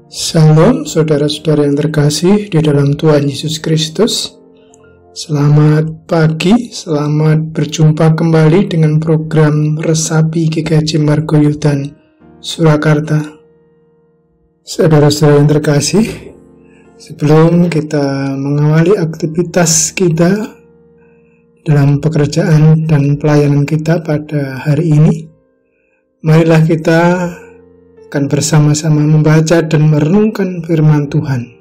Salam saudara-saudara yang terkasih di dalam Tuhan Yesus Kristus. Selamat pagi, selamat berjumpa kembali dengan program Resapi GKJ Margoyudan Surakarta. Saudara-saudara yang terkasih, sebelum kita mengawali aktivitas kita dalam pekerjaan dan pelayanan kita pada hari ini, marilah kita akan bersama-sama membaca dan merenungkan firman Tuhan.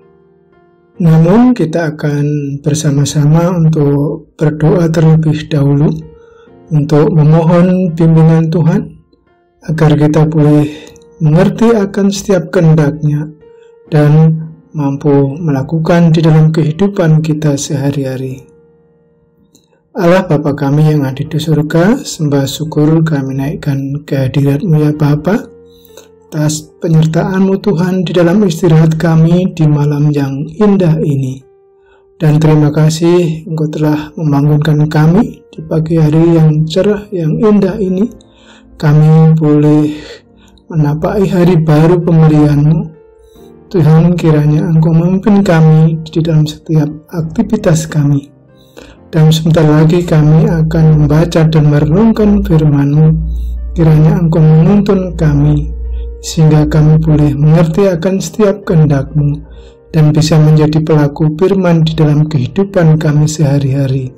Namun kita akan bersama-sama untuk berdoa terlebih dahulu untuk memohon bimbingan Tuhan agar kita boleh mengerti akan setiap kehendak-Nya dan mampu melakukan di dalam kehidupan kita sehari-hari. Allah Bapa kami yang ada di surga, sembah syukur kami naikkan kehadirat-Mu ya Bapa, atas penyertaan-Mu Tuhan di dalam istirahat kami di malam yang indah ini. Dan terima kasih Engkau telah membangunkan kami di pagi hari yang cerah, yang indah ini. Kami boleh menapaki hari baru pemberian-Mu. Tuhan, kiranya Engkau memimpin kami di dalam setiap aktivitas kami. Dan sebentar lagi kami akan membaca dan merenungkan firman-Mu. Kiranya Engkau menuntun kami sehingga kami boleh mengerti akan setiap kehendak-Mu dan bisa menjadi pelaku firman di dalam kehidupan kami sehari-hari.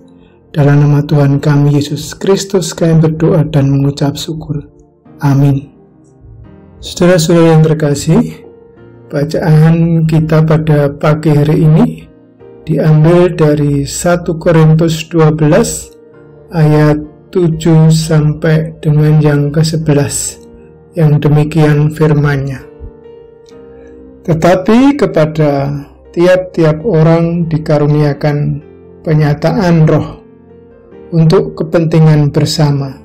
Dalam nama Tuhan kami Yesus Kristus kami berdoa dan mengucap syukur. Amin. Saudara-saudara yang terkasih, bacaan kita pada pagi hari ini diambil dari 1 Korintus 12 ayat 7 sampai dengan yang ke-11. Yang demikian firman-Nya. Tetapi kepada tiap-tiap orang dikaruniakan penyataan roh untuk kepentingan bersama.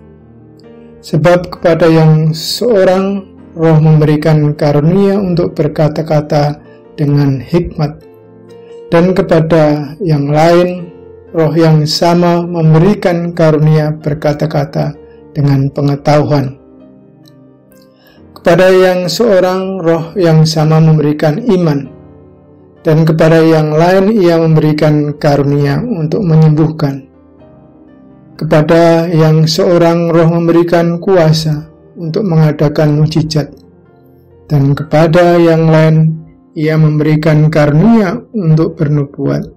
Sebab kepada yang seorang roh memberikan karunia untuk berkata-kata dengan hikmat, dan kepada yang lain roh yang sama memberikan karunia berkata-kata dengan pengetahuan. Kepada yang seorang roh yang sama memberikan iman, dan kepada yang lain ia memberikan karunia untuk menyembuhkan. Kepada yang seorang roh memberikan kuasa untuk mengadakan mujizat, dan kepada yang lain ia memberikan karunia untuk bernubuat,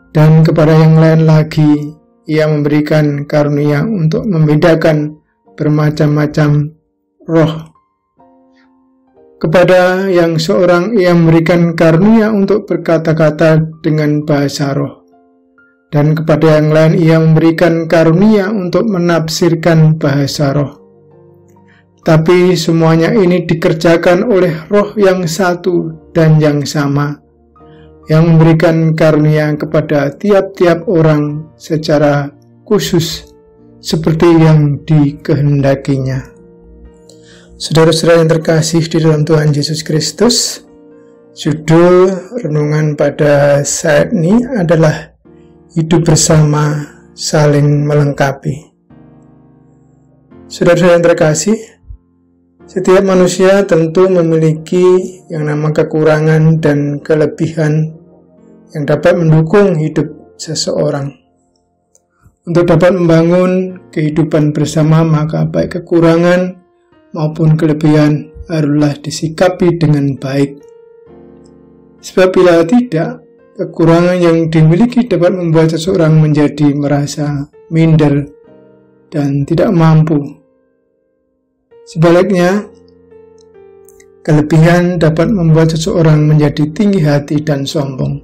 dan kepada yang lain lagi ia memberikan karunia untuk membedakan bermacam-macam roh. Kepada yang seorang ia memberikan karunia untuk berkata-kata dengan bahasa roh, dan kepada yang lain ia memberikan karunia untuk menafsirkan bahasa roh. Tapi semuanya ini dikerjakan oleh roh yang satu dan yang sama, yang memberikan karunia kepada tiap-tiap orang secara khusus, seperti yang dikehendakinya. Saudara-saudara yang terkasih di dalam Tuhan Yesus Kristus, judul renungan pada saat ini adalah hidup bersama saling melengkapi. Saudara-saudara yang terkasih, setiap manusia tentu memiliki yang nama kekurangan dan kelebihan yang dapat mendukung hidup seseorang. Untuk dapat membangun kehidupan bersama, maka baik kekurangan maupun kelebihan haruslah disikapi dengan baik. Sebab bila tidak, kekurangan yang dimiliki dapat membuat seseorang menjadi merasa minder dan tidak mampu. Sebaliknya, kelebihan dapat membuat seseorang menjadi tinggi hati dan sombong.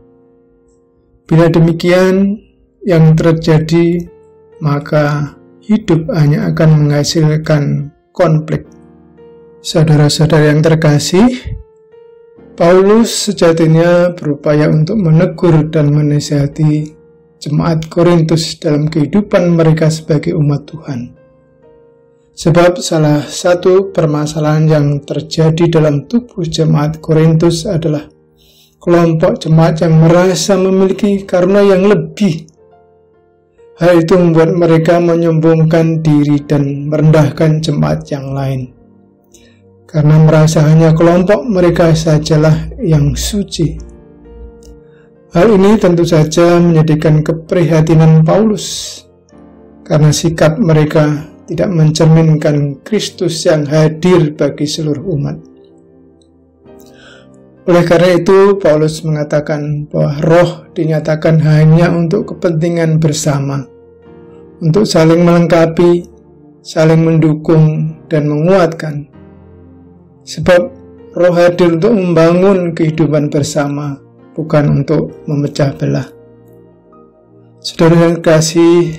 Bila demikian yang terjadi, maka hidup hanya akan menghasilkan konflik. Saudara-saudara yang terkasih, Paulus sejatinya berupaya untuk menegur dan menasihati jemaat Korintus dalam kehidupan mereka sebagai umat Tuhan. Sebab salah satu permasalahan yang terjadi dalam tubuh jemaat Korintus adalah kelompok jemaat yang merasa memiliki karunia yang lebih. Hal itu membuat mereka menyombongkan diri dan merendahkan jemaat yang lain. karena merasa hanya kelompok mereka sajalah yang suci. Hal ini tentu saja menjadikan keprihatinan Paulus, karena sikap mereka tidak mencerminkan Kristus yang hadir bagi seluruh umat. Oleh karena itu, Paulus mengatakan bahwa roh dinyatakan hanya untuk kepentingan bersama, untuk saling melengkapi, saling mendukung, dan menguatkan. Sebab roh hadir untuk membangun kehidupan bersama, bukan untuk memecah belah. Saudara yang kasih,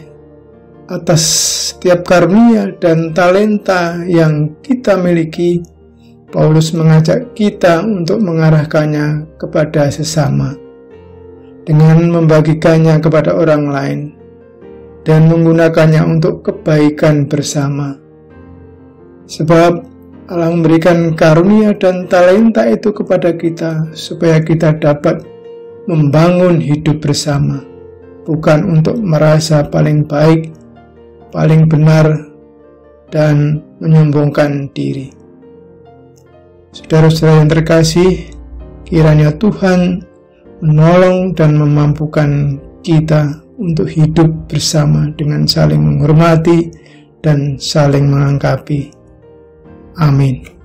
atas setiap karunia dan talenta yang kita miliki, Paulus mengajak kita untuk mengarahkannya kepada sesama, dengan membagikannya kepada orang lain, dan menggunakannya untuk kebaikan bersama. Sebab Allah memberikan karunia dan talenta itu kepada kita, supaya kita dapat membangun hidup bersama, bukan untuk merasa paling baik, paling benar, dan menyombongkan diri. Saudara-saudara yang terkasih, kiranya Tuhan menolong dan memampukan kita untuk hidup bersama dengan saling menghormati dan saling melengkapi. Amin.